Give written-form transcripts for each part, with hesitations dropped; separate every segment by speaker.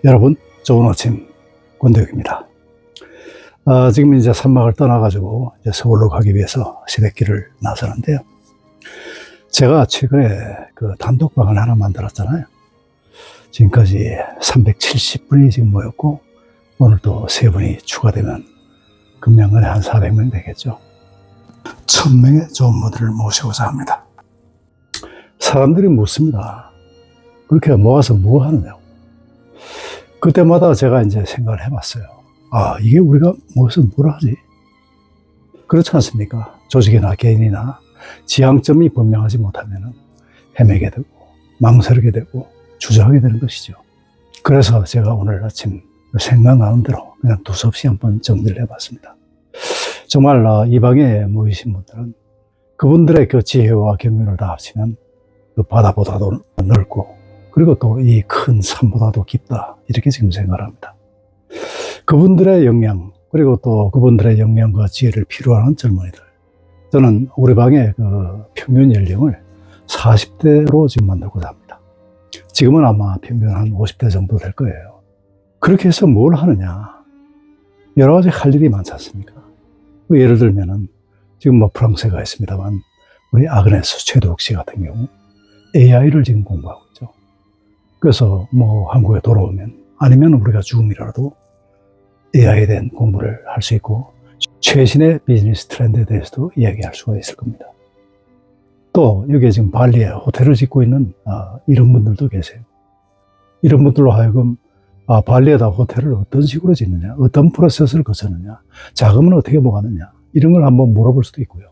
Speaker 1: 여러분, 좋은 아침, 권대욱입니다. 지금 이제 산막을 떠나가지고 이제 서울로 가기 위해서 시댁길을 나서는데요. 제가 최근에 그 단독방을 하나 만들었잖아요. 지금까지 370분이 지금 모였고, 오늘 또 3분이 추가되면 금년간에 한 400명 되겠죠. 1000명의 좋은 분들을 모시고자 합니다. 사람들이 묻습니다. 그렇게 모아서 뭐 하느냐고. 그때마다 제가 이제 생각을 해봤어요. 이게 우리가 모여서 뭘 하지? 그렇지 않습니까? 조직이나 개인이나 지향점이 분명하지 못하면 헤매게 되고, 망설이게 되고, 주저하게 되는 것이죠. 그래서 제가 오늘 아침 생각나는 대로 그냥 두서없이 한번 정리를 해봤습니다. 정말 이 방에 모이신 분들은 그분들의 그 지혜와 경륜을 다 합치면 그 바다보다도 넓고, 그리고 또 이 큰 산보다도 깊다, 이렇게 지금 생각을 합니다. 그분들의 역량, 그리고 또 그분들의 역량과 지혜를 필요로 하는 젊은이들, 저는 우리 방의 그 평균 연령을 40대로 지금 만들고자 합니다. 지금은 아마 평균 한 50대 정도 될 거예요. 그렇게 해서 뭘 하느냐, 여러 가지 할 일이 많지 않습니까? 예를 들면은 지금 뭐 프랑스에 가 있습니다만, 우리 아그네스 최도욱 씨 같은 경우 AI를 지금 공부하고 있죠. 그래서 뭐 한국에 돌아오면, 아니면 우리가 죽음이라도 AI에 대한 공부를 할 수 있고, 최신의 비즈니스 트렌드에 대해서도 이야기할 수가 있을 겁니다. 또 여기에 지금 발리에 호텔을 짓고 있는 이런 분들도 계세요. 이런 분들로 하여금 발리에다 호텔을 어떤 식으로 짓느냐, 어떤 프로세스를 거쳤느냐, 자금은 어떻게 모았느냐, 이런 걸 한번 물어볼 수도 있고요.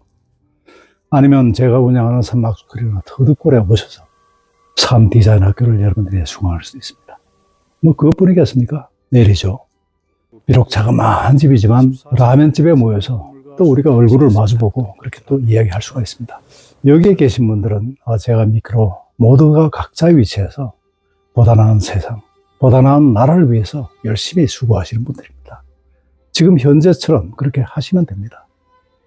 Speaker 1: 아니면 제가 운영하는 산막스쿨이나 터득골에 오셔서 삶 디자인 학교를 여러분들이 수강할 수도 있습니다. 뭐 그것뿐이겠습니까? 내일이죠. 비록 자그마한 집이지만 라면집에 모여서 또 우리가 얼굴을 마주보고 그렇게 또 이야기할 수가 있습니다. 여기에 계신 분들은 제가 믿기로 모두가 각자의 위치에서 보다 나은 세상, 보다 나은 나라를 위해서 열심히 수고하시는 분들입니다. 지금 현재처럼 그렇게 하시면 됩니다.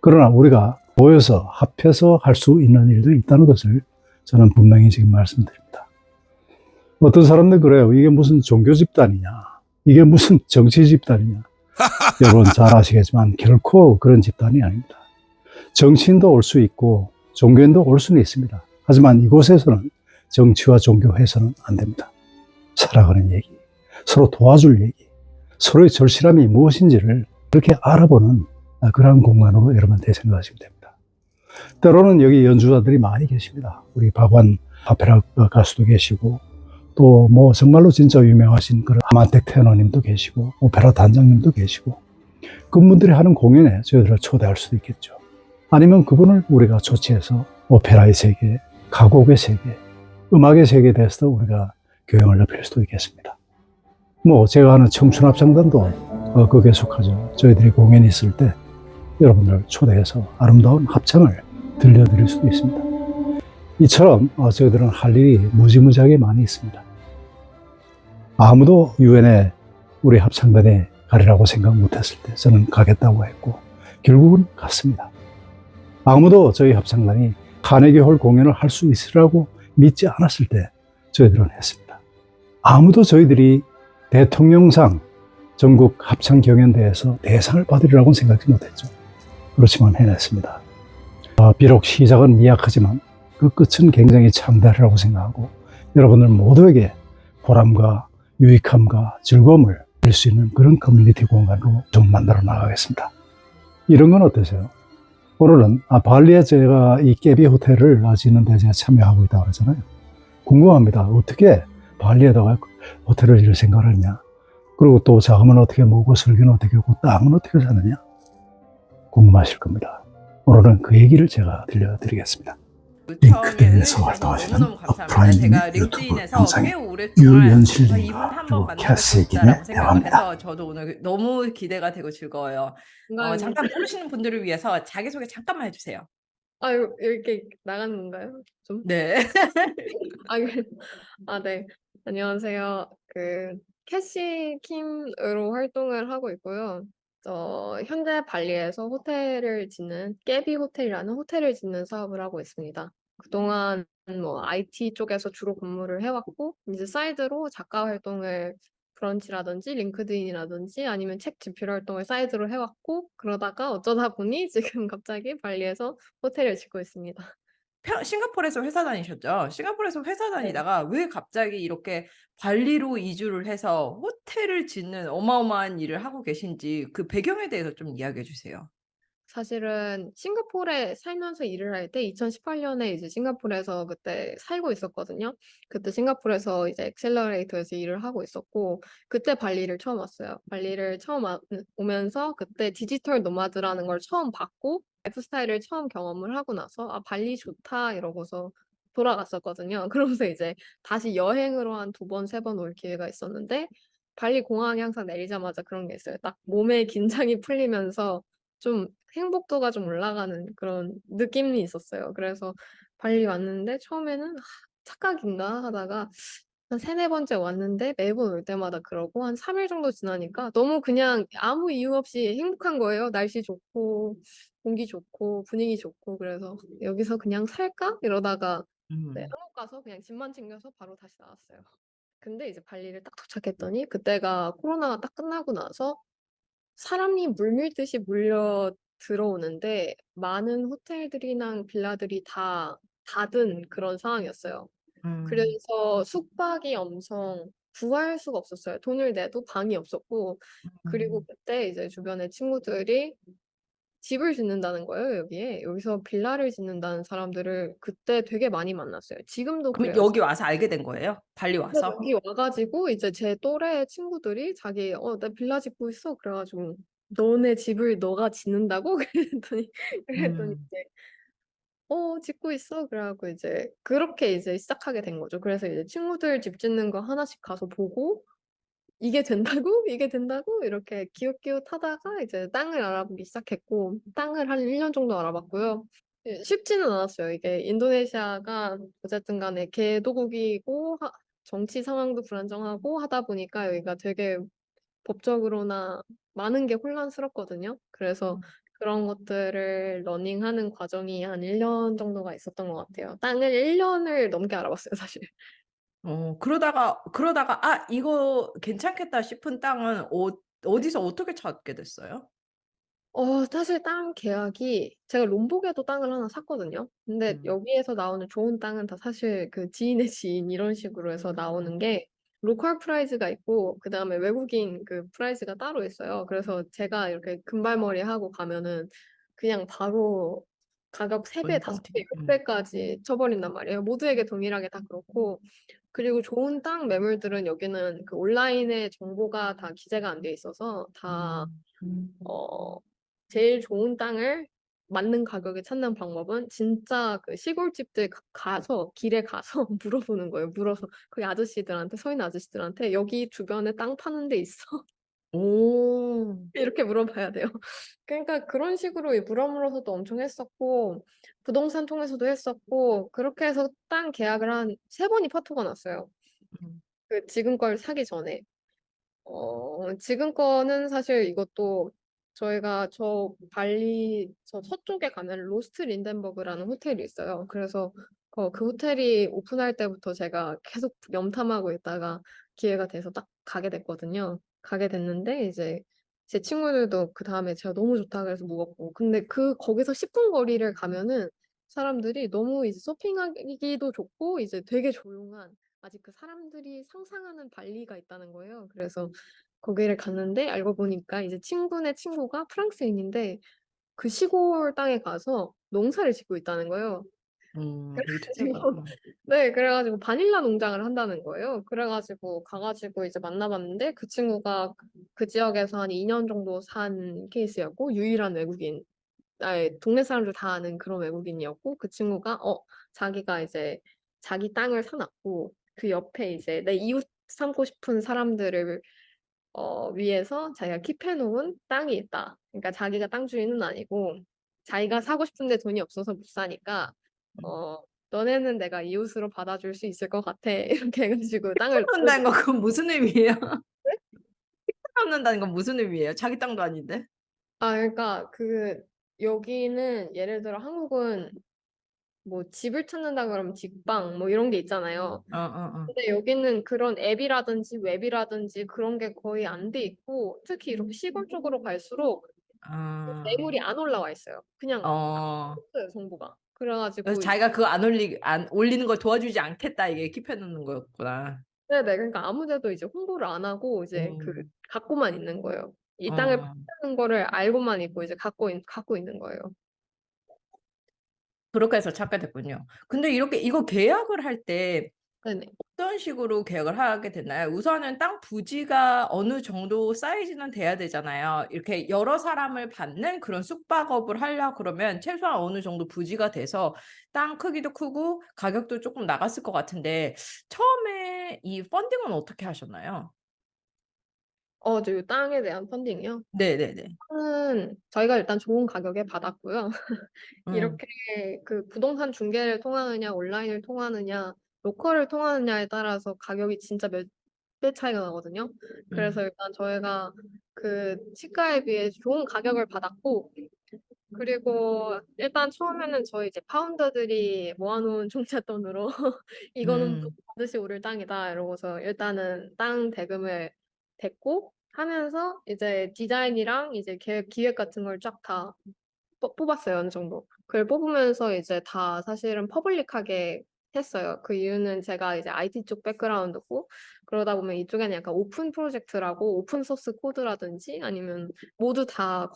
Speaker 1: 그러나 우리가 모여서 합해서 할 수 있는 일도 있다는 것을 저는 분명히 지금 말씀드립니다. 어떤 사람들 그래요. 이게 무슨 종교 집단이냐, 이게 무슨 정치 집단이냐. 여러분 잘 아시겠지만 결코 그런 집단이 아닙니다. 정치인도 올 수 있고 종교인도 올 수는 있습니다. 하지만 이곳에서는 정치와 종교 해서는 안 됩니다. 살아가는 얘기, 서로 도와줄 얘기, 서로의 절실함이 무엇인지를 그렇게 알아보는 그런 공간으로 여러분들 생각하시면 됩니다. 때로는 여기 연주자들이 많이 계십니다. 우리 박완 오페라 가수도 계시고, 또 뭐 정말로 진짜 유명하신 그런 하만택 테너님도 계시고, 오페라 단장님도 계시고, 그분들이 하는 공연에 저희들을 초대할 수도 있겠죠. 아니면 그분을 우리가 초치해서 오페라의 세계, 가곡의 세계, 음악의 세계에 대해서도 우리가 교양을 넓힐 수도 있겠습니다. 뭐 제가 하는 청춘합창단도 거기에 속하죠. 저희들이 공연이 있을 때 여러분들 초대해서 아름다운 합창을 들려드릴 수도 있습니다. 이처럼 저희들은 할 일이 무지무지하게 많이 있습니다. 아무도 유엔에 우리 합창단에 가리라고 생각 못했을 때 저는 가겠다고 했고, 결국은 갔습니다. 아무도 저희 합창단이 카네기홀 공연을 할 수 있으라고 믿지 않았을 때 저희들은 했습니다. 아무도 저희들이 대통령상 전국 합창경연대회에서 대상을 받으리라고는 생각지 못했죠. 그렇지만 해냈습니다. 비록 시작은 미약하지만 그 끝은 굉장히 창대하리라고 생각하고, 여러분들 모두에게 보람과 유익함과 즐거움을 줄 수 있는 그런 커뮤니티 공간으로 좀 만들어 나가겠습니다. 이런 건 어떠세요? 오늘은 발리에 제가 이 깨비 호텔을 짓는 데 제가 참여하고 있다고 그러잖아요. 궁금합니다. 어떻게 발리에다가 호텔을 지을 생각을 했냐? 그리고 또 자금은 어떻게 모으고, 설계는 어떻게 하고, 땅은 어떻게 사느냐? 궁금하실 겁니다. 오늘은 그 얘기를 제가 들려드리겠습니다. 링크드인에서 활동하시는 어프라임 유튜브 영상의 유연실님과 그리고 캐시 김의 대화입니다.
Speaker 2: 저도 오늘 너무 기대가 되고 즐거워요. 잠깐 모르시는 분들을 위해서 자기소개 잠깐만 해주세요.
Speaker 3: 이렇게 나가는 건가요? 좀?
Speaker 2: 네.
Speaker 3: 네. 안녕하세요. 캐시 킴으로 활동을 하고 있고요. 현재 발리에서 호텔을 짓는 깨비 호텔이라는 호텔을 짓는 사업을 하고 있습니다. 그동안 IT 쪽에서 주로 근무를 해왔고, 이제 사이드로 작가 활동을 브런치라든지 링크드인이라든지 아니면 책 집필 활동을 사이드로 해왔고 그러다가 어쩌다 보니 지금 갑자기 발리에서 호텔을 짓고 있습니다.
Speaker 2: 싱가포르에서 회사 다니셨죠? 싱가포르에서 회사
Speaker 3: 네.
Speaker 2: 다니다가 왜 갑자기 이렇게 발리로 이주를 해서 호텔을 짓는 어마어마한 일을 하고 계신지 그 배경에 대해서 좀 이야기해 주세요.
Speaker 3: 사실은 싱가포르에 살면서 일을 할 때 2018년에 이제 싱가포르에서 그때 살고 있었거든요. 그때 싱가포르에서 이제 엑셀러레이터에서 일을 하고 있었고 그때 발리를 처음 왔어요. 발리를 처음 오면서 그때 디지털 노마드라는 걸 처음 봤고 라이프 스타일을 처음 경험을 하고 나서 아 발리 좋다 이러고서 돌아갔었거든요. 그러면서 이제 다시 여행으로 한 두 번, 세 번 올 기회가 있었는데 발리 공항에 항상 내리자마자 그런 게 있어요. 딱 몸의 긴장이 풀리면서 좀 행복도가 좀 올라가는 그런 느낌이 있었어요. 그래서 발리 왔는데 처음에는 '아 착각인가?' 하다가 한 3-4 번째 왔는데 매번 올 때마다 그러고 한 3일 정도 지나니까 너무 그냥 아무 이유 없이 행복한 거예요. 날씨 좋고 공기 좋고 분위기 좋고 그래서 '여기서 그냥 살까?' 이러다가 네
Speaker 2: 음.
Speaker 3: 한국 가서 그냥 짐만 챙겨서 바로 다시 나왔어요. 근데 이제 발리를 딱 도착했더니 그때가 코로나가 딱 끝나고 나서 사람이 물밀듯이 몰려 들어오는데 많은 호텔들이랑 빌라들이 다 닫은 그런 상황이었어요.
Speaker 2: 음.
Speaker 3: 그래서 숙박이 엄청 구할 수가 없었어요. 돈을 내도 방이 없었고 그리고
Speaker 2: 음.
Speaker 3: 그때 이제 주변에 친구들이 집을 짓는다는 거예요, 여기에. 여기서 빌라를 짓는다는 사람들을 그때 되게 많이 만났어요. 지금도
Speaker 2: 그럼
Speaker 3: 그래요.
Speaker 2: 여기 와서 알게 된 거예요? 발리
Speaker 3: 근데
Speaker 2: 와서?
Speaker 3: 여기 와 가지고 이제 제 또래 친구들이 자기 "나 빌라 짓고 있어." 그래 가지고 "너네 집을 너가 짓는다고?" 그랬더니
Speaker 2: 음.
Speaker 3: 이제 짓고 있어." 그래 갖고 이제 그렇게 이제 시작하게 된 거죠. 그래서 이제 친구들 집 짓는 거 하나씩 가서 보고 '이게 된다고? 이게 된다고?' 이렇게 기웃기웃하다가 이제 땅을 알아보기 시작했고 땅을 한 1년 정도 알아봤고요. 예 쉽지는 않았어요. 이게 인도네시아가 어쨌든 간에 개도국이고 정치 상황도 불안정하고 하다 보니까 여기가 되게 법적으로나 많은 게 혼란스럽거든요. 그래서 그런 것들을 러닝하는 과정이 한 1년 정도가 있었던 것 같아요. 땅을 1 년을 넘게 알아봤어요 사실.
Speaker 2: 그러다가 '아 이거 괜찮겠다.' 싶은 땅은 어디서 어떻게 찾게 됐어요?
Speaker 3: 사실 땅 계약이 제가 롬복에도 땅을 하나 샀거든요. 근데
Speaker 2: 음.
Speaker 3: 여기에서 나오는 좋은 땅은 다 사실 그 지인의 지인 이런 식으로 해서 나오는 게 로컬 프라이즈가 있고 그다음에 외국인 그 프라이즈가 따로 있어요. 그래서 제가 이렇게 금발머리하고 가면은 그냥 바로 가격 3 배, 5 배, 6 배까지 쳐 버린단 말이에요. 모두에게 동일하게 다 그렇고 그리고 좋은 땅 매물들은 여기는 그 온라인에 정보가 다 기재가 안 돼 있어서 다 어 제일 좋은 땅을 맞는 가격에 찾는 방법은 진짜 그 시골집들 가서 길에 가서 물어보는 거예요. 물어서 거기 아저씨들한테 서 있는 아저씨들한테 "여기 주변에 땅 파는 데 있어?"
Speaker 2: 오.
Speaker 3: 이렇게 물어봐야 돼요. 그러니까 그런 식으로 물어물어서도 엄청 했었고 부동산 통해서도 했었고 그렇게 해서 땅 계약을 한 3 번이 파토가 났어요.
Speaker 2: 음.
Speaker 3: 그 지금 걸 사기 전에. 지금 거는 사실 이것도 저희가 발리 서쪽에 가면 로스트 린덴버그라는 호텔이 있어요. 그래서 그 호텔이 오픈할 때부터 제가 계속 염탐하고 있다가 기회가 돼서 딱 가게 됐거든요. 가게 됐는데 이제 제 친구들도 그다음에 제가 너무 좋다 그래서 묵었고 근데 거기서 10분 거리를 가면은 사람들이 너무 이제 서핑하기도 좋고 이제 되게 조용한 아직 그 사람들이 상상하는 발리가 있다는 거예요. 그래서 거기를 갔는데 알고 보니까 이제 친구네 친구가 프랑스인인데 그 시골 땅에 가서 농사를 짓고 있다는 거예요.
Speaker 2: 되게
Speaker 3: 그래
Speaker 2: 특이하다.
Speaker 3: 가지고 네 그래 가지고 바닐라 농장을 한다는 거예요. 그래 가지고 가 가지고 이제 만나 봤는데 그 친구가 그 지역에서 한 2년 정도 산 케이스였고 유일한 외국인 동네 사람들 다 아는 그런 외국인이었고 그 친구가 자기가 이제 자기 땅을 사 놨고 그 옆에 이제 내 이웃 삼고 싶은 사람들을 위해서 자기가 킵해 놓은 땅이 있다. 그러니까 자기가 땅 주인은 아니고 자기가 사고 싶은데 돈이 없어서 못 사니까 어 "너네는 내가 이웃으로 받아줄 수 있을 것 같아." 이렇게 해 가지고 땅을
Speaker 2: tip을 건 그건 무슨 의미예요? 팁을 넣는다는 건 무슨 의미예요? 자기 땅도 아닌데?
Speaker 3: 그러니까 여기는 예를 들어 한국은 뭐 집을 찾는다 그러면 직방 뭐 이런 게 있잖아요.
Speaker 2: 어, 어, 어.
Speaker 3: 근데 여기는 그런 앱이라든지 웹이라든지 그런 게 거의 안 돼 있고 특히 이렇게 시골 쪽으로 갈수록
Speaker 2: 아,
Speaker 3: 매물이 안 올라와 있어요. 그냥
Speaker 2: 어.
Speaker 3: 없어요, 정보가.
Speaker 2: 그래서
Speaker 3: 그래가지고
Speaker 2: 자기가 그거 안 올리는 걸 도와주지 않겠다 이게 킵해놓는 거였구나.
Speaker 3: 네네 그러니까 아무데도 이제 홍보를 안 하고 이제 그
Speaker 2: 음,
Speaker 3: 갖고만 있는 거예요. 이 땅을
Speaker 2: 어.
Speaker 3: 판다는 거를 알고만 있고 이제 갖고 있는 거예요.
Speaker 2: 그렇게 해서 찾게 됐군요. 근데 이렇게 이거 계약을 할 때
Speaker 3: 네네.
Speaker 2: 어떤 식으로 계약을 하게 됐나요? 우선은 땅 부지가 어느 정도 사이즈는 돼야 되잖아요. 이렇게 여러 사람을 받는 그런 숙박업을 하려 그러면 최소한 어느 정도 부지가 돼서 땅 크기도 크고 가격도 조금 나갔을 것 같은데 처음에 이 펀딩은 어떻게 하셨나요?
Speaker 3: 저 땅에 대한 펀딩이요.
Speaker 2: 네네네.
Speaker 3: 땅은 저희가 일단 좋은 가격에 받았고요.
Speaker 2: 음,
Speaker 3: 이렇게 그 부동산 중개를 통하느냐, 온라인을 통하느냐, 로컬을 통하느냐에 따라서 가격이 진짜 몇 배 차이가 나거든요. 그래서
Speaker 2: 음,
Speaker 3: 일단 저희가 그 시가에 비해 좋은 가격을 받았고, 그리고 일단 처음에는 저희 이제 파운더들이 모아놓은 종잣돈으로 이거는
Speaker 2: 음,
Speaker 3: 반드시 오를 땅이다 이러고서 일단은 땅 대금을 댔고 하면서 이제 디자인이랑 이제 계획 기획 같은 걸 쫙 다 뽑았어요 어느 정도. 그걸 뽑으면서 이제 다 사실은 퍼블릭하게 했어요. 그 이유는 제가 이제 IT 쪽 백그라운드고 그러다 보면 이쪽에는 약간 오픈 프로젝트라고 오픈 소스 코드라든지 아니면 모두 다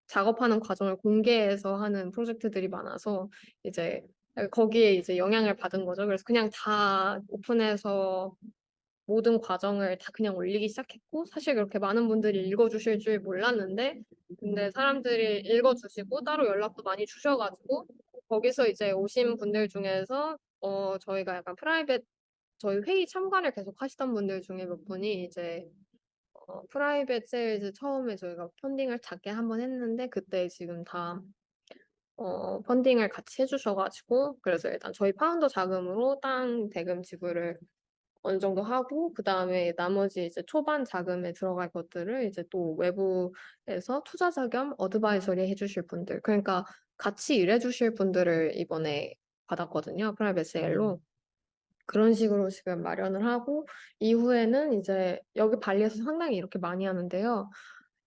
Speaker 3: 작업하는 과정을 공개해서 하는 프로젝트들이 많아서 이제 거기에 이제 영향을 받은 거죠. 그래서 그냥 다 오픈해서 모든 과정을 다 그냥 올리기 시작했고 사실 그렇게 많은 분들이 읽어주실 줄 몰랐는데 근데 사람들이 읽어주시고 따로 연락도 많이 주셔가지고 거기서 이제 오신 분들 중에서 저희가 약간 프라이빗 저희 회의 참가를 계속 하시던 분들 중에 몇 분이 이제 프라이빗 세일즈 처음에 저희가 펀딩을 작게 한번 했는데 그때 지금 다 펀딩을 같이 해주셔가지고 그래서 일단 저희 파운더 자금으로 땅 대금 지불을 어느 정도 하고 그다음에 나머지 이제 초반 자금에 들어갈 것들을 이제 또 외부에서 투자자 겸 어드바이저리 해주실 분들 그러니까 같이 일해주실 분들을 이번에 받았거든요. 프라이빗 세일로. 그런 식으로 지금 마련을 하고 이후에는 이제 여기 발리에서 상당히 이렇게 많이 하는데요.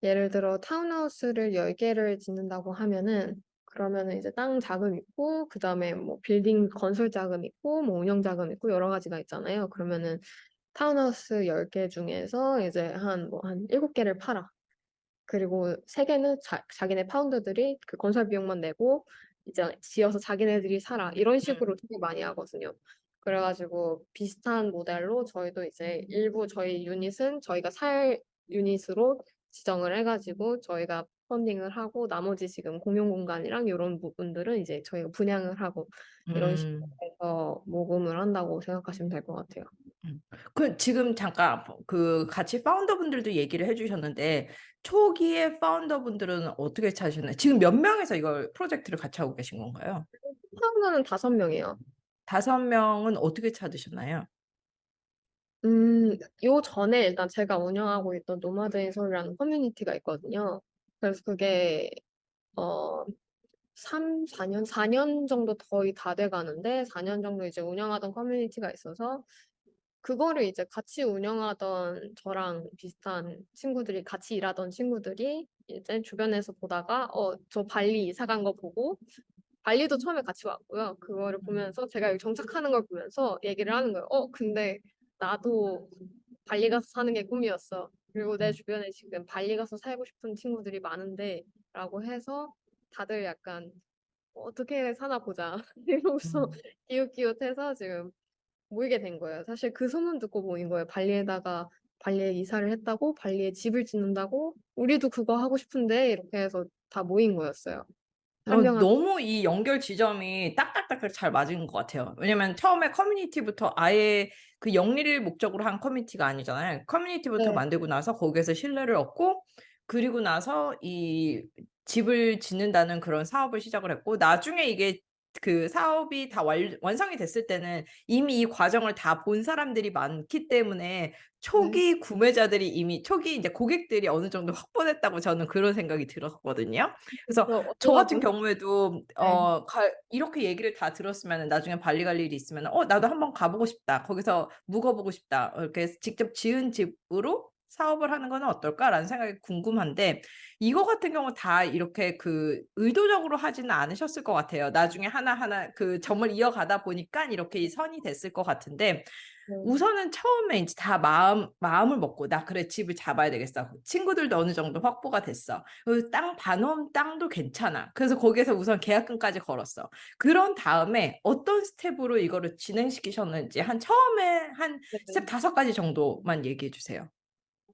Speaker 3: 예를 들어 타운하우스를 10개를 짓는다고 하면은 그러면은 이제 땅 자금 있고 그다음에 뭐 빌딩 건설 자금 있고 뭐 운영 자금 있고 여러 가지가 있잖아요. 그러면은 타운하우스 10개 중에서 이제 한 7개를 팔아. 그리고 3개는 자기네 파운더들이 그 건설 비용만 내고 이제 지어서 자기네들이 살아. 이런 식으로 되게 많이 하거든요. 그래가지고 비슷한 모델로 저희도 이제 일부 저희 유닛은 저희가 살 유닛으로 지정을 해가지고 저희가 펀딩을 하고 나머지 지금 공용 공간이랑 이런 부분들은 이제 저희가 분양을 하고 이런 식으로
Speaker 2: 음.
Speaker 3: 해서 모금을 한다고 생각하시면 될 것 같아요.
Speaker 2: 그 지금 잠깐 그 같이 파운더분들도 얘기를 해주셨는데 초기에 파운더분들은 어떻게 찾으셨나요? 지금 몇 명에서 이걸 프로젝트를 같이 하고 계신 건가요?
Speaker 3: 파운더는 5명이에요.
Speaker 2: 5명은 어떻게 찾으셨나요?
Speaker 3: 요 전에 일단 제가 운영하고 있던 노마드인 서울이라는 커뮤니티가 있거든요. 그래서 그게, 어, 4년 정도 거의 다 돼 가는데, 4년 정도 이제 운영하던 커뮤니티가 있어서, 그거를 이제 같이 운영하던 저랑 비슷한 친구들이, 같이 일하던 친구들이 이제 주변에서 보다가, 저 발리 이사 간 거 보고, 발리도 처음에 같이 왔고요. 그거를 보면서 제가 여기 정착하는 걸 보면서 얘기를 하는 거예요. 근데 나도 발리 가서 사는 게 꿈이었어. 그리고 내 주변에 지금 발리 가서 살고 싶은 친구들이 많은데 라고 해서 다들 약간 어떻게 사나 보자. 이러고서
Speaker 2: 음.
Speaker 3: 기웃기웃해서 지금 모이게 된 거예요. 사실 그 소문 듣고 모인 거예요. 발리에 이사를 했다고, 발리에 집을 짓는다고, 우리도 그거 하고 싶은데 이렇게 해서 다 모인 거였어요. 한 명 한
Speaker 2: 너무 이 연결 지점이 딱딱딱 잘 맞은 것 같아요. 왜냐면 처음에 커뮤니티부터 아예 그 영리를 목적으로 한 커뮤니티가 아니잖아요. 커뮤니티부터
Speaker 3: 네.
Speaker 2: 만들고 나서 거기에서 신뢰를 얻고 그리고 나서 이 집을 짓는다는 그런 사업을 시작을 했고 나중에 이게 그 사업이 다 완성이 됐을 때는 이미 이 과정을 다 본 사람들이 많기 때문에
Speaker 3: 네.
Speaker 2: 초기 구매자들이 이미 초기 이제 고객들이 어느 정도 확보됐다고 저는 그런 생각이 들었거든요. 그래서
Speaker 3: 그래서
Speaker 2: 저
Speaker 3: 어쩌다
Speaker 2: 같은
Speaker 3: 보니
Speaker 2: 경우에도
Speaker 3: 네.
Speaker 2: 이렇게 얘기를 다 들었으면은 나중에 발리 갈 일이 있으면은 '나도 한번 가 보고 싶다. 거기서 묵어 보고 싶다.' 이렇게 직접 지은 집으로 사업을 하는 거는 어떨까라는 생각이 궁금한데 이거 같은 경우 다 이렇게 의도적으로 하지는 않으셨을 것 같아요. 나중에 하나하나 점을 이어가다 보니깐 이렇게 선이 됐을 것 같은데
Speaker 3: 네.
Speaker 2: 우선은 처음에 인제 다 마음을 먹고 '나 그래 집을 잡아야 되겠어.' 친구들도 어느 정도 확보가 됐어. 그리고 땅 반원 땅도 괜찮아. 그래서 거기에서 우선 계약금까지 걸었어. 그런 다음에 어떤 스텝으로 이거를 진행시키셨는지 처음에 한 스텝
Speaker 3: 네네.
Speaker 2: 5가지 정도만 얘기해 주세요.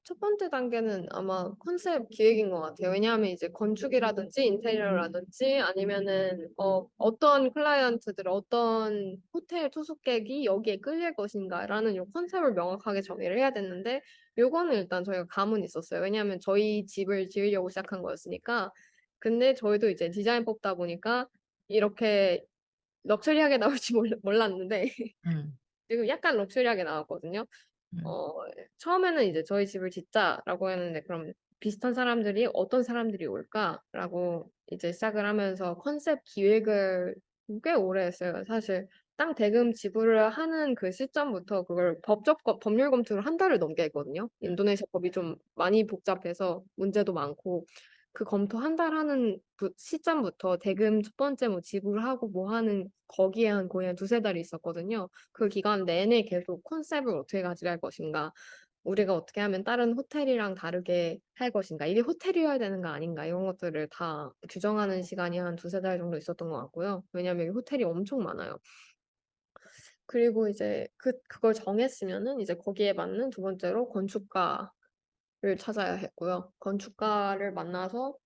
Speaker 3: 첫 번째 단계는 아마 컨셉 기획인 것 같아요. 왜냐하면 이제 건축이라든지 인테리어라든지 아니면은 어떤 클라이언트들, 어떤 호텔 투숙객이 여기에 끌릴 것인가라는 요 컨셉을 명확하게 정의를 해야 됐는데 요거는 일단 저희가 감은 있었어요. 왜냐하면 저희 집을 지으려고 시작한 거였으니까. 근데 저희도 이제 디자인 뽑다 보니까 이렇게 럭셔리하게 나올지 몰랐는데
Speaker 2: 음.
Speaker 3: 지금 약간 럭셔리하게 나왔거든요.
Speaker 2: 음.
Speaker 3: 어 처음에는 이제 "저희 집을 짓자."라고 했는데 그럼 '비슷한 사람들이 어떤 사람들이 올까?'라고 이제 시작을 하면서 컨셉 기획을 꽤 오래 했어요. 사실 땅 대금 지불을 하는 그 시점부터 그걸 법률 검토를 한 달을 넘게 했거든요. 인도네시아 법이 좀 많이 복잡해서 문제도 많고 그 검토 한 달 하는 시점부터 대금 첫 번째 뭐 지불하고 뭐 하는 거기에 거의 한 두세 달이 있었거든요. 그 기간 내내 계속 컨셉을 어떻게 가져갈 것인가, 우리가 어떻게 하면 다른 호텔이랑 다르게 할 것인가, 이게 호텔이어야 되는 거 아닌가, 이런 것들을 다 규정하는 시간이 한 두세 달 정도 있었던 것 같고요. 왜냐하면 여기 호텔이 엄청 많아요. 그리고 이제 그걸 정했으면은 이제 거기에 맞는 두 번째로 건축가를 찾아야 했고요. 건축가를 만나서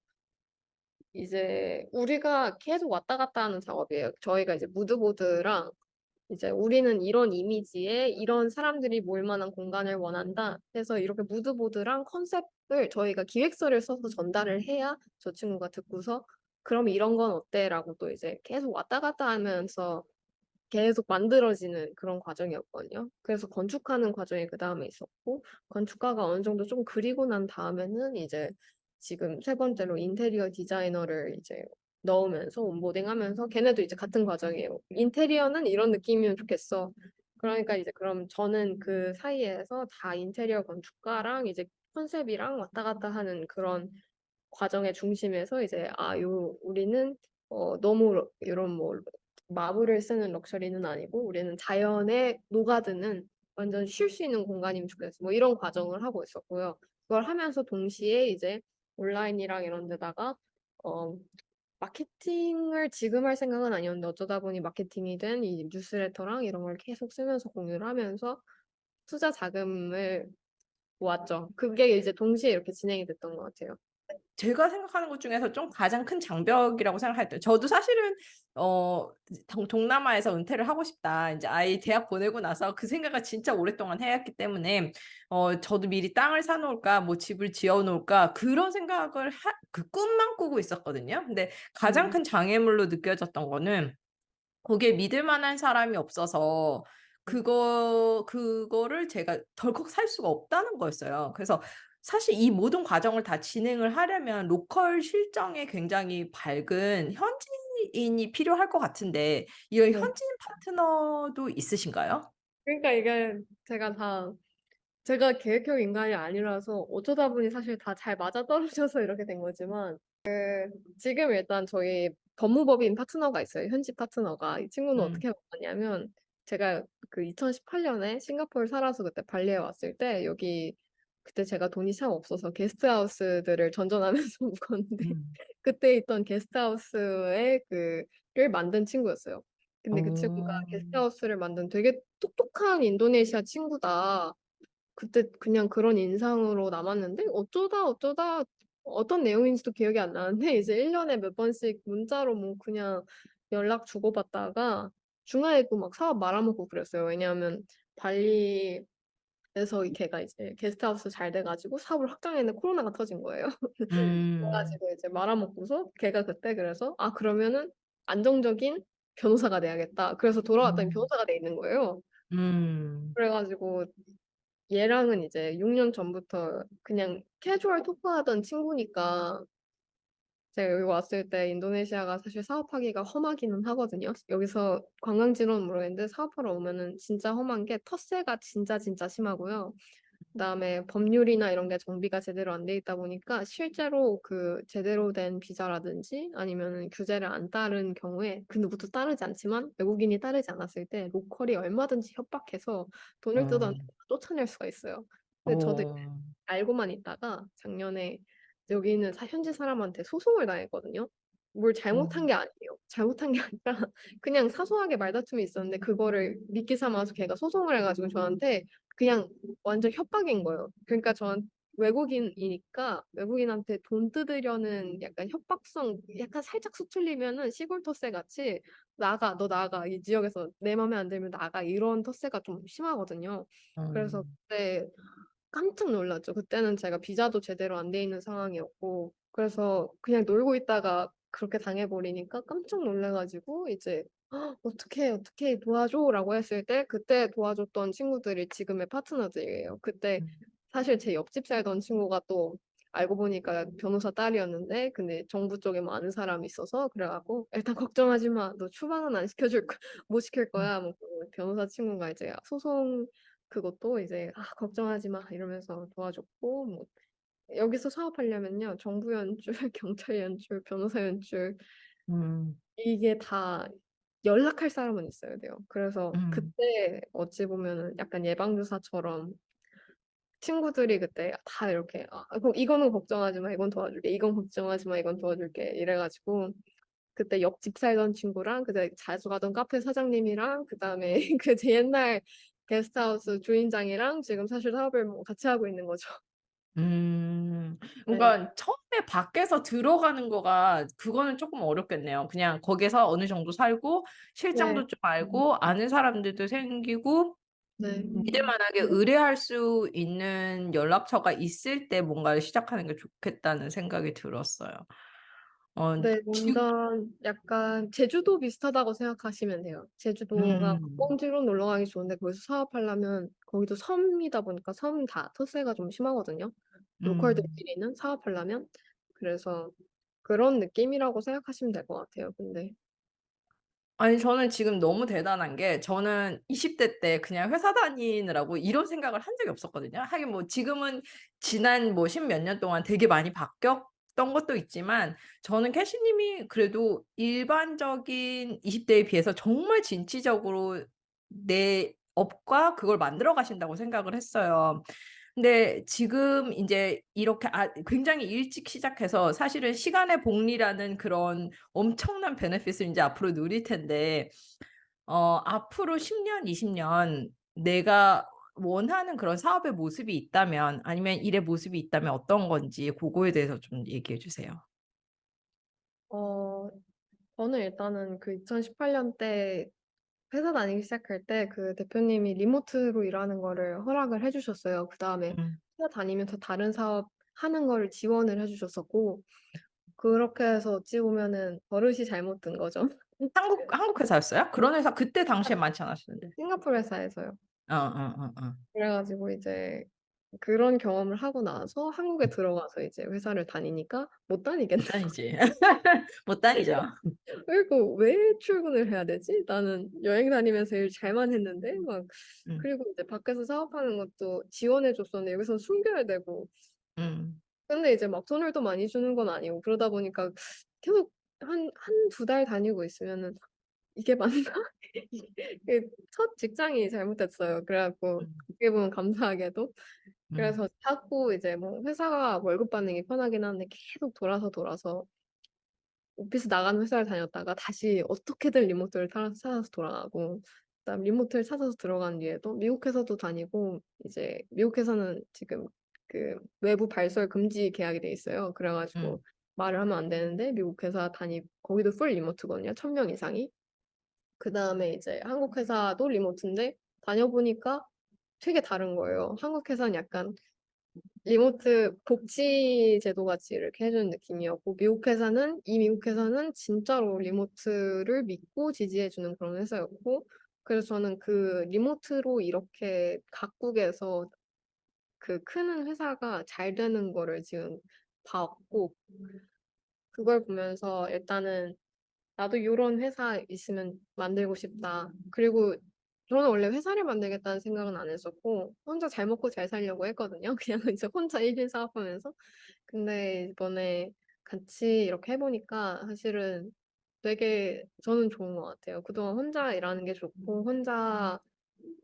Speaker 3: 이제 우리가 계속 왔다 갔다 하는 작업이에요. 저희가 이제 무드보드랑 이제 "우리는 이런 이미지에 이런 사람들이 모일 만한 공간을 원한다." 해서 이렇게 무드보드랑 컨셉을 저희가 기획서를 써서 전달을 해야 저 친구가 듣고서 "그럼 이런 건 어때?"라고 또 이제 계속 왔다 갔다 하면서 계속 만들어지는 그런 과정이었거든요. 그래서 건축하는 과정이 그다음에 있었고 건축가가 어느 정도 좀 그리고 난 다음에는 이제 지금 세 번째로 인테리어 디자이너를 이제 넣으면서 온보딩하면서 걔네도 이제 같은 과정이에요. "인테리어는 이런 느낌이면 좋겠어." 그러니까 이제 그럼 저는 그 사이에서 다 인테리어 건축가랑 이제 컨셉이랑 왔다 갔다 하는 그런 과정의 중심에서 이제 우리는 너무 요런 뭐 마블을 쓰는 럭셔리는 아니고 우리는 자연에 녹아드는 완전 쉴 수 있는 공간이면 좋겠어. 뭐 이런 과정을 하고 있었고요. 그걸 하면서 동시에 이제 온라인이랑 이런 데다가 어 마케팅을 지금 할 생각은 아니었는데 어쩌다 보니 마케팅이 된 이 뉴스레터랑 이런 걸 계속 쓰면서 공유를 하면서 투자 자금을 모았죠. 그게 이제 동시에 이렇게 진행이 됐던 것 같아요.
Speaker 2: 제가 생각하는 것 중에서 좀 가장 큰 장벽이라고 생각할 때 저도 사실은 동남아에서 은퇴를 하고 싶다. 인제 아이 대학 보내고 나서 그 생각을 진짜 오랫동안 해 왔기 때문에 저도 미리 땅을 사 놓을까 뭐 집을 지어 놓을까 그런 생각을 꿈만 꾸고 있었거든요. 근데 가장
Speaker 3: 네.
Speaker 2: 큰 장애물로 느껴졌던 거는 거기에 믿을 만한 사람이 없어서 그거를 제가 덜컥 살 수가 없다는 거였어요. 그래서 사실 이 모든 과정을 다 진행을 하려면 로컬 실정에 굉장히 밝은 현지인이 필요할 것 같은데 이런
Speaker 3: 네.
Speaker 2: 현지인 파트너도 있으신가요?
Speaker 3: 그러니까 이게 제가 계획형 인간이 아니라서 어쩌다 보니 사실 다 잘 맞아떨어져서 이렇게 된 거지만 지금 일단 저희 법무법인 파트너가 있어요, 현지 파트너가. 이 친구는
Speaker 2: 음.
Speaker 3: 어떻게 만났냐면 제가 그 2018 년에 싱가포르 살아서 그때 발리에 왔을 때 여기 그때 제가 돈이 참 없어서 게스트하우스들을 전전하면서 묵었는데
Speaker 2: 음.
Speaker 3: 그때 있던 게스트하우스에 를 만든 친구였어요. 근데 그 친구가
Speaker 2: 어.
Speaker 3: "게스트하우스를 만든 되게 똑똑한 인도네시아 친구다." 그때 그냥 그런 인상으로 남았는데 어쩌다 어떤 내용인지도 기억이 안 나는데 이제 1 년에 몇 번씩 문자로 뭐 그냥 연락 주고받다가 중간에 또 막 사업 말아먹고 그랬어요. 왜냐하면 발리에서 걔가 이제 게스트하우스 잘 돼 가지고 사업을 확장했는데 코로나가 터진 거예요. 그래
Speaker 2: 음.
Speaker 3: 가지고 이제 말아먹고서 걔가 그때 그래서 "아 그러면은 안정적인 변호사가 돼야겠다." 그래서 돌아왔더니
Speaker 2: 음.
Speaker 3: 변호사가 돼 있는 거예요.
Speaker 2: 음.
Speaker 3: 그래 가지고 얘랑은 이제 6년 전부터 그냥 캐주얼 토크하던 친구니까 제가 여기 왔을 때 인도네시아가 사실 사업하기가 험하기는 하거든요. 여기서 관광지로는 모르겠는데 사업하러 오면은 진짜 험한 게 텃세가 진짜 심하고요. 그다음에 법률이나 이런 게 정비가 제대로 안 돼 있다 보니까 실제로 그 제대로 된 비자라든지 아니면은 규제를 안 따른 경우에 그 누구도 따르지 않지만 외국인이 따르지 않았을 때 로컬이 얼마든지 협박해서 돈을 뜯어내고
Speaker 2: 음.
Speaker 3: 쫓아낼 수가 있어요. 근데 저도
Speaker 2: 어.
Speaker 3: 알고만 있다가 작년에 여기 있는 현지 사람한테 소송을 당했거든요. 뭘 잘못한
Speaker 2: 음.
Speaker 3: 게 아니에요. 잘못한 게 아니라 그냥 사소하게 말다툼이 있었는데 그거를 미끼 삼아서 걔가 소송을 해가지고 저한테 그냥 완전 협박인 거예요. 그러니까 외국인이니까 외국인한테 돈 뜯으려는 약간 협박성, 약간 살짝 수틀리면은 시골 텃세 같이 나가, 너 나가, 이 지역에서 내 맘에 안 들면 나가, 이런 텃세가 좀 심하거든요. 그래서
Speaker 2: 음.
Speaker 3: 그때 깜짝 놀랐죠. 그때는 제가 비자도 제대로 안 돼 있는 상황이었고, 그래서 그냥 놀고 있다가 그렇게 당해버리니까 깜짝 놀래가지고 이제 어떻게 도와줘라고 했을 때 그때 도와줬던 친구들이 지금의 파트너들이에요. 그때
Speaker 2: 음.
Speaker 3: 사실 제 옆집 살던 친구가 또 알고 보니까 변호사 딸이었는데 근데 정부 쪽에 뭐 아는 사람이 있어서 그래갖고 일단 걱정하지 마. 너 추방은 안 시켜줄 거, 못 시킬
Speaker 2: 음.
Speaker 3: 거야. 뭐 변호사 친구가 이제 소송 그것도 이제 걱정하지 마 이러면서 도와줬고 뭐 여기서 사업하려면요 정부 연출, 경찰 연출, 변호사 연출
Speaker 2: 음.
Speaker 3: 이게 다 연락할 사람은 있어야 돼요. 그래서
Speaker 2: 음.
Speaker 3: 그때 어찌 보면은 약간 예방주사처럼 친구들이 그때 다 이렇게 이거는 걱정하지 마, 이건 도와줄게, 이건 걱정하지 마, 이건 도와줄게 이래가지고 그때 옆집 살던 친구랑 그때 자주 가던 카페 사장님이랑 그다음에 그 제 옛날 게스트하우스 주인장이랑 지금 사실 사업을 뭐 같이 하고 있는 거죠.
Speaker 2: 음.
Speaker 3: 네.
Speaker 2: 뭔가 처음에 밖에서 들어가는 거가 그거는 쪼끔 어렵겠네요. 그냥 거기서 어느 정도 살고
Speaker 3: 네.
Speaker 2: 실정도 좀 알고 아는 사람들도 생기고
Speaker 3: 네.
Speaker 2: 믿을만하게 의뢰할 수 있는 연락처가 있을 때 뭔가를 시작하는 게 좋겠다는 생각이 들었어요.
Speaker 3: 네,
Speaker 2: 지금
Speaker 3: 완전 약간 제주도 비슷하다고 생각하시면 돼요. 제주도가
Speaker 2: 음.
Speaker 3: 관광지로 놀러 가기 좋은데 거기서 사업하려면 거기도 섬이다 보니까 섬 다 터세가 좀 심하거든요.
Speaker 2: 음.
Speaker 3: 로컬들끼리는 사업하려면. 그래서 그런 느낌이라고 생각하시면 될 것 같아요. 근데
Speaker 2: 아니 저는 지금 너무 대단한 게 저는 20대 때 그냥 회사 다니느라고 이런 생각을 한 적이 없었거든요. 하긴 뭐 지금은 지난 뭐 십 몇 년 동안 되게 많이 바뀌었던 것도 있지만 저는 캐시 님이 그래도 일반적인 20 대에 비해서 정말 진취적으로 내 업과 그걸 만들어 가신다고 생각을 했어요. 근데 지금 인제 이렇게 굉장히 일찍 시작해서 사실은 시간의 복리라는 그런 엄청난 베네핏을 인제 앞으로 누릴 텐데 앞으로 10 년, 20년 내가 원하는 그런 사업의 모습이 있다면 아니면 일의 모습이 있다면 어떤 건지 고거에 대해서 좀 얘기해 주세요.
Speaker 3: 어 저는 일단은 그 2018년 때 회사 다니기 시작할 때 그 대표님이 리모트로 일하는 거를 허락을 해 주셨어요. 그다음에
Speaker 2: 음.
Speaker 3: 회사 다니면서 다른 사업 하는 거를 지원을 해 주셨었고 그렇게 해서 어찌 보면은 버릇이 잘못 든 거죠.
Speaker 2: 한국 회사였어요? 그런 회사 그때 당시에 많지 않았었는데.
Speaker 3: 싱가포르 회사에서요.
Speaker 2: 어어어어.
Speaker 3: 그래 가지고 이제 그런 경험을 하고 나서 한국에 들어가서 이제 회사를 다니니까 못 다니겠는
Speaker 2: 못 다니지. 못 다니죠.
Speaker 3: 그리고 왜 출근을 해야 되지? 나는 여행 다니면서 일 잘만 했는데 막
Speaker 2: 음.
Speaker 3: 그리고 이제 밖에서 사업하는 것도 지원해 줬었는데 여기선 숨겨야 되고
Speaker 2: 음.
Speaker 3: 근데 이제 막 돈을 더 많이 주는 건 아니고 그러다 보니까 계속 한두 달 다니고 있으면은 '이게 맞나?' 이게 첫 직장이 잘못됐어요. 그래 갖고
Speaker 2: 음.
Speaker 3: 어떻게 보면 감사하게도.
Speaker 2: 음.
Speaker 3: 그래서 자꾸 이제 뭐 회사가 월급 받는 게 편하긴 한데 계속 돌아서 오피스 나가는 회사를 다녔다가 다시 어떻게든 리모트를 찾아서 돌아가고 그다음 리모트를 찾아서 들어간 뒤에도 미국 회사도 다니고 이제 미국 회사는 지금 그 외부 발설 금지 계약이 돼 있어요. 그래
Speaker 2: 음.
Speaker 3: 가지고 말을 하면 안 되는데 미국 회사 거기도 풀 리모트거든요, 1,000명 이상이. 그다음에 이제 한국 회사도 리모트인데 다녀보니까 되게 다른 거예요. 한국 회사는 약간 리모트 복지 제도 같이 이렇게 해주는 느낌이었고 미국 회사는 진짜로 리모트를 믿고 지지해주는 그런 회사였고 그래서 저는 그 리모트로 이렇게 각국에서 그 크는 회사가 잘 되는 거를 지금 봤고, 그걸 보면서 일단은 나도 요런 회사 있으면 만들고 싶다. 그리고 저는 원래 회사를 만들겠다는 생각은 안 했었고, 혼자 잘 먹고 잘 살려고 했거든요. 그냥 이제 혼자 1인 사업하면서. 근데 이번에 같이 이렇게 해보니까 사실은 되게 저는 좋은 것 같아요. 그동안 혼자 일하는 게 좋고, 혼자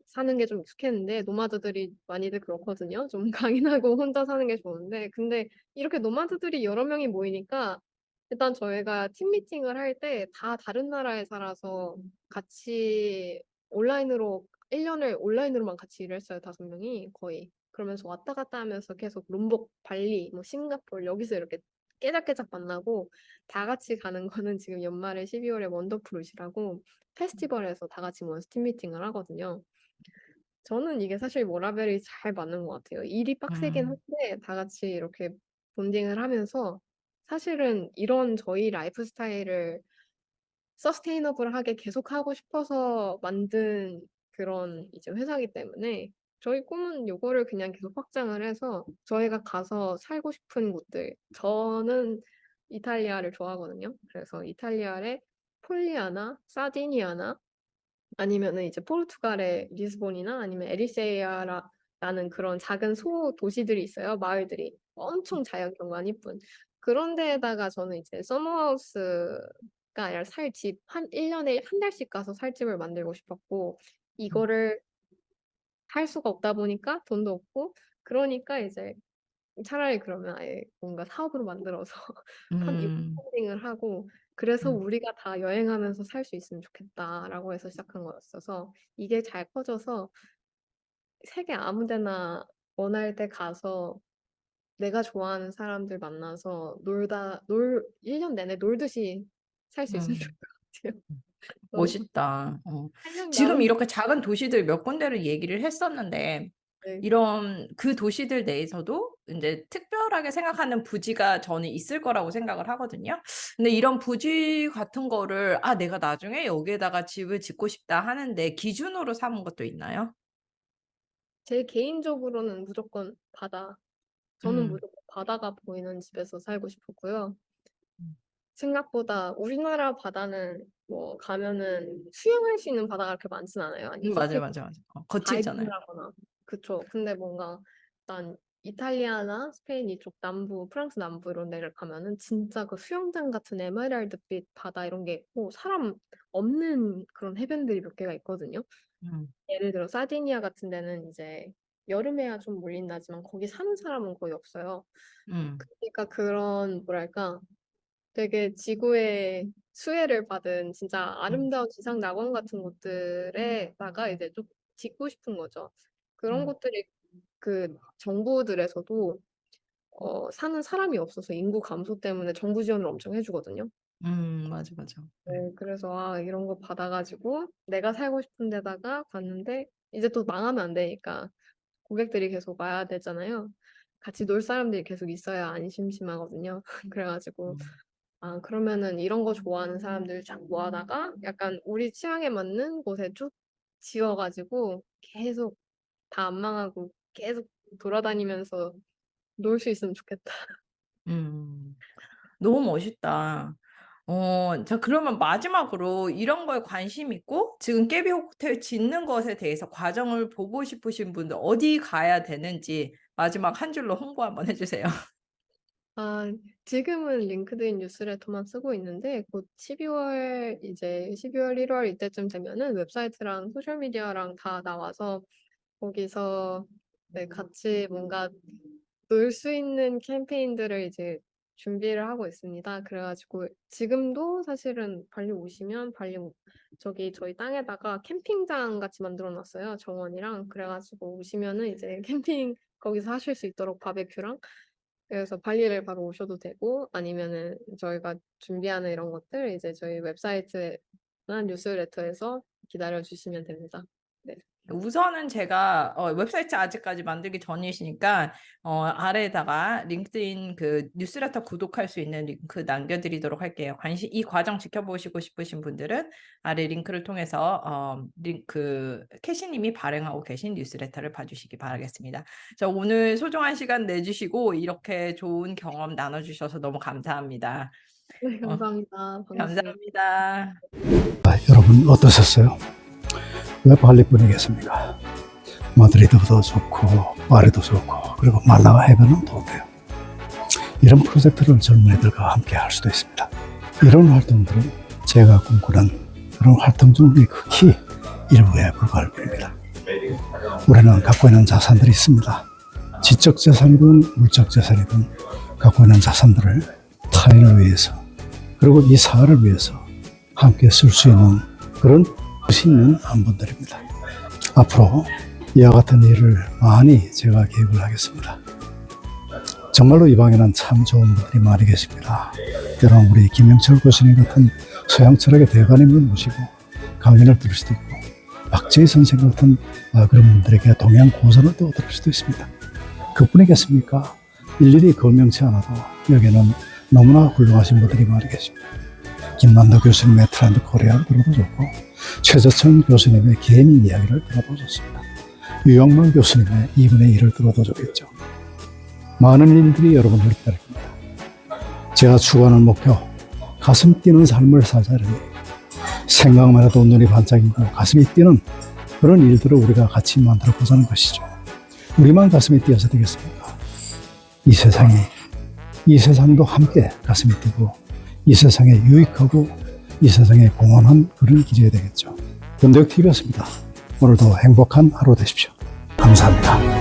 Speaker 3: 사는 게 좀 익숙했는데, 노마드들이 많이들 그렇거든요. 좀 강인하고 혼자 사는 게 좋은데, 근데 이렇게 노마드들이 여러 명이 모이니까, 일단 저희가 팀 미팅을 할 때 다 다른 나라에 살아서 같이 온라인으로 1년을 온라인으로만 같이 일을 했어요. 5명이 거의. 그러면서 왔다 갔다 하면서 계속 롬복, 발리, 뭐 싱가포르 여기서 이렇게 깨작깨작 만나고 다 같이 가는 거는 지금 연말에 12월에 원더프루시라고 페스티벌에서 다 같이 모여서 팀 미팅을 하거든요. 저는 이게 사실 워라밸이 잘 맞는 것 같아요. 일이 빡세긴
Speaker 2: 음,
Speaker 3: 한데 다 같이 이렇게 본딩을 하면서 사실은 이런 저희 라이프 스타일을 서스테이너블하게 계속하고 싶어서 만든 그런 이제 회사이기 때문에 저희 꿈은 요거를 그냥 계속 확장을 해서 저희가 가서 살고 싶은 곳들 저는 이탈리아를 좋아하거든요. 그래서 이탈리아의 폴리아나, 사디니아나 아니면은 이제 포르투갈의 리스본이나 아니면 에리세이아라는 그런 작은 소 도시들이 있어요. 마을들이 엄청 자연 경관 이쁜 그런 데에다가 저는 이제 서머하우스가 아니라 살 집 한 1년에 한 달씩 가서 살 집을 만들고 싶었고 이거를 할 수가 없다 보니까 돈도 없고 그러니까 이제 차라리 그러면 아예 뭔가 사업으로 만들어서 한
Speaker 2: 음,
Speaker 3: 펀딩을 하고 그래서
Speaker 2: 음,
Speaker 3: 우리가 다 여행하면서 살 수 있으면 좋겠다라고 해서 시작한 거였어서 이게 잘 커져서 세계 아무 데나 원할 때 가서 내가 좋아하는 사람들 만나서 1년 내내 놀듯이 살 수 있으면 좋을
Speaker 2: 음.
Speaker 3: 것 같아요. 저는
Speaker 2: 멋있다. 어.
Speaker 3: 한량
Speaker 2: 지금
Speaker 3: 나온
Speaker 2: 이렇게 작은 도시들 몇 군데를 얘기를 했었는데,
Speaker 3: 네.
Speaker 2: 이런 그 도시들 내에서도 이제 특별하게 생각하는 부지가 저는 있을 거라고 생각을 하거든요. 근데 이런 부지 같은 거를, 아, 내가 나중에 여기에다가 집을 짓고 싶다 하는데 기준으로 삼은 것도 있나요?
Speaker 3: 제 개인적으로는 무조건 바다. 저는
Speaker 2: 음,
Speaker 3: 무조건 바다가 보이는 집에서 살고 싶었고요.
Speaker 2: 음,
Speaker 3: 생각보다 우리나라 바다는 뭐 가면은 수영할 수 있는 바다가 그렇게 많진 않아요. 아니
Speaker 2: 맞아요,
Speaker 3: 스키
Speaker 2: 맞아요, 맞아요. 거칠잖아요.
Speaker 3: 다이빙을 하거나 그쵸. 근데 뭔가 일단 이탈리아나 스페인 이쪽 남부, 프랑스 남부 이런 데를 가면은 진짜 그 수영장 같은 에메랄드빛 바다 이런 게 있고 사람 없는 그런 해변들이 몇 개가 있거든요.
Speaker 2: 음,
Speaker 3: 예를 들어 사디니아 같은 데는 이제 여름에야 좀 물린다지만 거기 사는 사람은 거의 없어요.
Speaker 2: 음,
Speaker 3: 그러니까 그런 뭐랄까 되게 지구의 수혜를 받은 진짜
Speaker 2: 음,
Speaker 3: 아름다운 지상 낙원 같은 곳들에다가 이제 좀 짓고 싶은 거죠. 그런
Speaker 2: 음,
Speaker 3: 곳들이 그 정부들에서도 사는 사람이 없어서 인구 감소 때문에 정부 지원을 엄청 해주거든요.
Speaker 2: 맞아, 맞아.
Speaker 3: 네, 그래서 아, 이런 거 받아가지고 내가 살고 싶은 데다가 갔는데 이제 또 망하면 안 되니까 고객들이 계속 와야 되잖아요. 같이 놀 사람들이 계속 있어야 안 심심하거든요. 그래가지고
Speaker 2: 음,
Speaker 3: 아, 그러면은 이런 거 좋아하는 사람들 쫙 모아다가 약간 우리 취향에 맞는 곳에 쭉 지어가지고 계속 다 안 망하고 계속 돌아다니면서 놀 수 있으면 좋겠다.
Speaker 2: 음. 너무 멋있다. 자, 그러면 마지막으로 이런 거에 관심 있고 지금 깨비 호텔 짓는 것에 대해서 과정을 보고 싶으신 분들 어디 가야 되는지 마지막 한 줄로 홍보 한번 해주세요.
Speaker 3: 아, 지금은 링크드인 뉴스레터만 쓰고 있는데 곧 12월 이제 12월 1월 이때쯤 되면은 웹사이트랑 소셜미디어랑 다 나와서 거기서 네, 같이 뭔가 놀 수 있는 캠페인들을 이제 준비를 하고 있습니다. 그래가지고 지금도 사실은 발리 오시면 저기 저희 땅에다가 캠핑장 같이 만들어 놨어요. 정원이랑. 그래가지고 오시면은 이제 캠핑 거기서 하실 수 있도록 바베큐랑 그래서 발리를 바로 오셔도 되고 아니면은 저희가 준비하는 이런 것들 이제 저희 웹사이트나 뉴스레터에서 기다려 주시면 됩니다. 네.
Speaker 2: 우선은 제가 웹사이트 아직까지 만들기 전이시니까 아래에다가 링크드인 그 뉴스레터 구독할 수 있는 링크 남겨드리도록 할게요. 이 과정 지켜보시고 싶으신 분들은 아래 링크를 통해서 캐시님이 발행하고 계신 뉴스레터를 봐주시기 바라겠습니다. 자, 오늘 소중한 시간 내주시고 이렇게 좋은 경험 나눠주셔서 너무 감사합니다.
Speaker 3: 네, 감사합니다. 반갑습니다.
Speaker 2: 감사합니다.
Speaker 1: 여러분 어떠셨어요? 왜 발리뿐이겠습니까? 마드리드도 좋고 파리도 좋고 그리고 말라가 해변은 또 어때요? 이런 프로젝트를 젊은이들과 함께 할 수도 있습니다. 이런 활동들은 제가 꿈꾸는 그런 활동 중의 극히 일부에 불과할 뿐입니다. 우리는 갖고 있는 자산들이 있습니다. 지적 자산이든 물적 자산이든 갖고 있는 자산들을 타인을 위해서 그리고 이 사회를 위해서 함께 쓸 수 있는 그런 뜻이 있는 한 분들입니다. 앞으로 이와 같은 일을 많이 제가 계획을 하겠습니다. 정말로 이 방에는 참 좋은 분들이 많이 계십니다. 때론 우리 김영철 교수님 같은 서양 철학의 대가님을 모시고 강연을 들을 수도 있고 박재희 선생 같은 그런 분들에게 동양 고전을 또 들을 수도 있습니다. 그뿐이겠습니까? 일일이 거명치 않아도 여기는 너무나 훌륭하신 분들이 많이 계십니다. 김만도 교수님의 트렌드 코리아를 들어도 좋고 최저천 교수님의 개미 이야기를 들어도 좋습니다. 유영만 교수님의 2분의 1을 들어도 좋겠죠. 많은 일들이 여러분을 기다립니다. 제가 추구하는 목표, 가슴 뛰는 삶을 살자니 생각만 해도 눈이 반짝이고 가슴이 뛰는 그런 일들을 우리가 같이 만들어 보자는 것이죠. 우리만 가슴이 뛰어서 되겠습니까? 이 세상도 함께 가슴이 뛰고 이 세상에 유익하고 이 세상에 공헌한 그런 길이 되겠죠. 권대혁TV였습니다. 오늘도 행복한 하루 되십시오. 감사합니다.